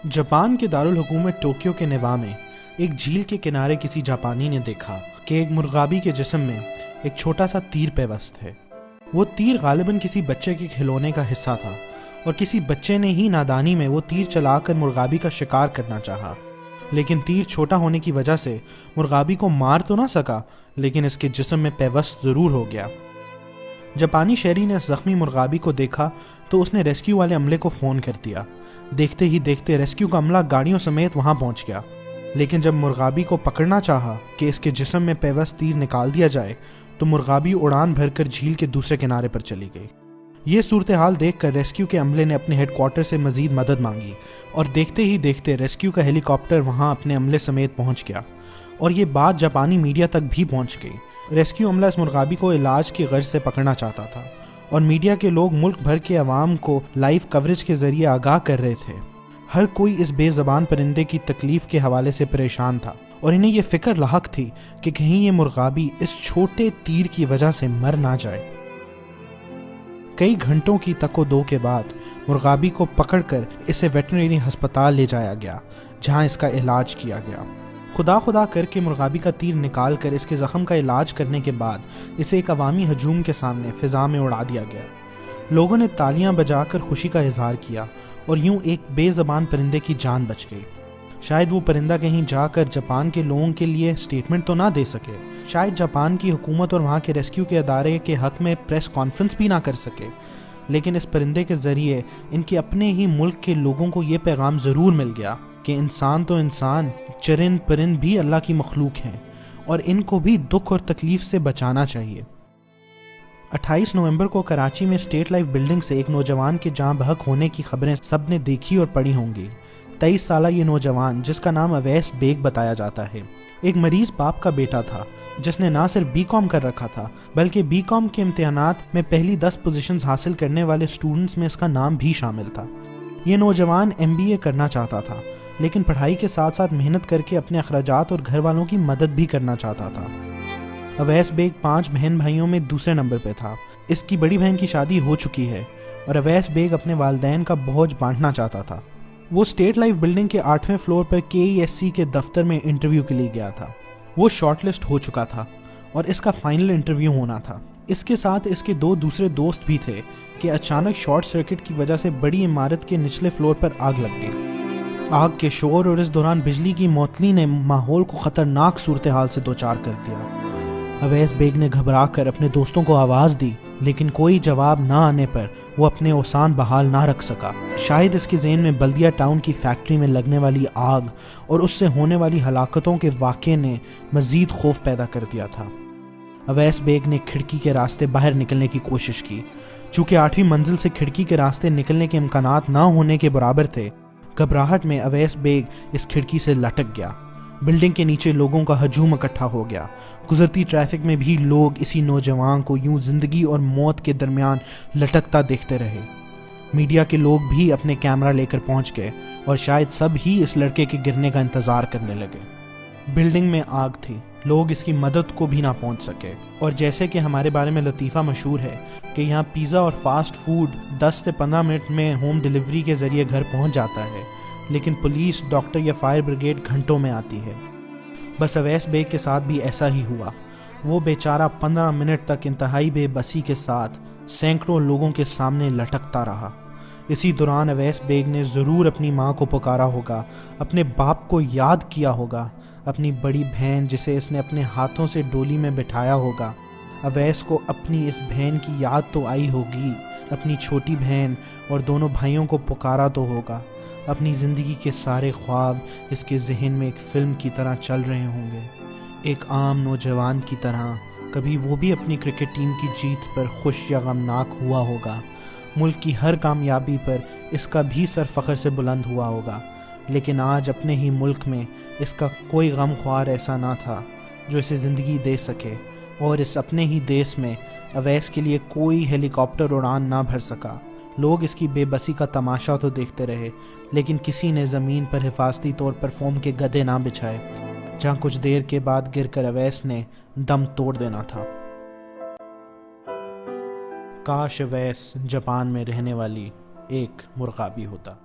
Japan के दारुल-हुकूमत Tokyo के नेवा में एक झील के किनारे किसी जापानी ने देखा कि एक मुर्गाबी के जिस्म में एक छोटा सा तीर पेवस्त है। वो तीर गालिबन किसी बच्चे के खिलौने का हिस्सा था और किसी बच्चे ने ही नादानी में वो तीर चलाकर मुर्गाबी का शिकार करना चाहा। लेकिन तीर छोटा होने की वजह से मुर्गाबी को मार तो ना सका, लेकिन इसके जिस्म में पेवस्त ज़रूर हो गया। जापानी शहरी ने जख्मी मुर्गाबी को देखा तो उसने रेस्क्यू वाले अमले को फ़ोन कर दिया। देखते ही देखते रेस्क्यू का अमला गाड़ियों समेत वहां पहुंच गया। लेकिन जब मुर्गाबी को पकड़ना चाहा कि इसके जिस्म में पेवस्त तीर निकाल दिया जाए तो मुर्गाबी उड़ान भरकर झील के दूसरे किनारे पर चली गई। ये सूरत हाल देखकर रेस्क्यू के अमले ने अपने हेडक्वार्टर से मजीद मदद मांगी और देखते ही देखते रेस्क्यू का हेलीकॉप्टर वहां अपने अमले समेत पहुंच गया और ये बात जापानी मीडिया तक भी पहुंच गई। रेस्क्यू अमला इस मुर्गाबी को इलाज की गर्ज से पकड़ना चाहता था और मीडिया के लोग मुल्क भर के अवाम को लाइव कवरेज के जरिए आगाह कर रहे थे। हर कोई इस बेज़बान परिंदे की तकलीफ के हवाले से परेशान था और इन्हें यह फिक्र लाहक थी कि कहीं ये मुर्गाबी इस छोटे तीर की वजह से मर ना जाए। कई घंटों की तको-दो के बाद मुर्गाबी को पकड़कर इसे वेटरनरी अस्पताल ले जाया गया, जहां इसका इलाज किया गया। खुदा करके मुर्गाबी का तीर निकाल कर इसके ज़ख्म का इलाज करने के बाद इसे एक अवामी हजूम के सामने फ़िज़ा में उड़ा दिया गया। लोगों ने तालियां बजाकर खुशी का इजहार किया और यूं एक बेज़बान परिंदे की जान बच गई। शायद वो परिंदा कहीं जाकर जापान के लोगों के लिए स्टेटमेंट तो ना दे सके, शायद जापान की हुकूमत और वहाँ के रेस्क्यू के अदारे के हक़ में प्रेस कॉन्फ्रेंस भी ना कर सके, लेकिन इस परिंदे के ज़रिए इनके अपने ही मुल्क के लोगों को ये पैगाम ज़रूर मिल गया कि इंसान तो इंसान, चरिंद परिंद भी अल्लाह की मखलूक हैं और इनको भी दुख और तकलीफ से बचाना चाहिए। 28 नवंबर को कराची में स्टेट लाइफ बिल्डिंग से एक नौजवान के जान बहक होने की खबरें सबने देखी और पढ़ी होंगी। 23 साल ये नौजवान, जिसका नाम अवैस बेग बताया जाता है, एक मरीज बाप का बेटा था जिसने ना सिर्फ बीकॉम कर रखा था बल्कि बीकॉम के इम्तिहानात में पहली 10 पोजीशंस हासिल करने वाले स्टूडेंट्स में इसका नाम भी शामिल था। ये नौजवान MBA करना चाहता था, लेकिन पढ़ाई के साथ साथ मेहनत करके अपने अखराजात और घर वालों की मदद भी करना चाहता था। अवैस बेग 5 बहन भाइयों में दूसरे नंबर पे था। इसकी बड़ी बहन की शादी हो चुकी है और अवैस बेग अपने वालिदैन का बोझ बांटना चाहता था। वो स्टेट लाइफ बिल्डिंग के 8वें फ्लोर पर KESC के दफ्तर में इंटरव्यू के लिए गया था। वो शॉर्टलिस्ट हो चुका था और इसका फाइनल इंटरव्यू होना था। इसके साथ इसके 2 दूसरे दोस्त भी थे कि अचानक शॉर्ट सर्किट की वजह से बड़ी इमारत के निचले फ्लोर पर आग लग गई। आग के शोर और इस दौरान बिजली की मौतली ने माहौल को खतरनाक सूरत हाल से दोचार कर दिया। अवैस बेग ने घबरा कर अपने दोस्तों को आवाज़ दी, लेकिन कोई जवाब ना आने पर वो अपने औसान बहाल ना रख सका। शायद इसके ज़हन में बल्दिया टाउन की फैक्ट्री में लगने वाली आग और उससे होने वाली हलाकतों के वाक़े ने मज़ीद खौफ पैदा कर दिया था। अवैस बेग ने खिड़की के रास्ते बाहर निकलने की कोशिश की। चूँकि 8वीं मंजिल से खिड़की के रास्ते निकलने के इम्कानात ना होने के बराबर थे, घबराहट में अवैस बेग इस खिड़की से लटक गया। बिल्डिंग के नीचे लोगों का हजूम इकट्ठा हो गया। गुजरती ट्रैफिक में भी लोग इसी नौजवान को यूं जिंदगी और मौत के दरमियान लटकता देखते रहे। मीडिया के लोग भी अपने कैमरा लेकर पहुंच गए और शायद सब ही इस लड़के के गिरने का इंतजार करने लगे। बिल्डिंग में आग थी, लोग इसकी मदद को भी ना पहुंच सके और जैसे कि हमारे बारे में लतीफ़ा मशहूर है कि यहाँ पिज़्ज़ा और फास्ट फूड 10 से 15 मिनट में होम डिलीवरी के ज़रिए घर पहुंच जाता है, लेकिन पुलिस, डॉक्टर या फायर ब्रिगेड घंटों में आती है। बस अवैस बेग के साथ भी ऐसा ही हुआ। वो बेचारा 15 मिनट तक इंतहाई बेबसी के साथ सैकड़ों लोगों के सामने लटकता रहा। इसी दौरान अवैस बेग ने ज़रूर अपनी माँ को पुकारा होगा, अपने बाप को याद किया होगा, अपनी बड़ी बहन जिसे इसने अपने हाथों से डोली में बिठाया होगा। अवैस को अपनी इस बहन की याद तो आई होगी, अपनी छोटी बहन और दोनों भाइयों को पुकारा तो होगा। अपनी ज़िंदगी के सारे ख्वाब इसके जहन में एक फ़िल्म की तरह चल रहे होंगे। एक आम नौजवान की तरह कभी वो भी अपनी क्रिकेट टीम की जीत पर खुश या गमनाक हुआ होगा। मुल्क की हर कामयाबी पर इसका भी सर फ़ख्र से बुलंद हुआ होगा, लेकिन आज अपने ही मुल्क में इसका कोई गम ख्वार ऐसा ना था जो इसे ज़िंदगी दे सके और इस अपने ही देश में अवैस के लिए कोई हेलीकॉप्टर उड़ान ना भर सका। लोग इसकी बेबसी का तमाशा तो देखते रहे, लेकिन किसी ने ज़मीन पर हिफाजती तौर पर फोम के गधे ना बिछाए, जहाँ कुछ देर के बाद गिरकर अवैस ने दम तोड़ देना था। काश अवैस जापान में रहने वाली एक मुर्गाबी होता।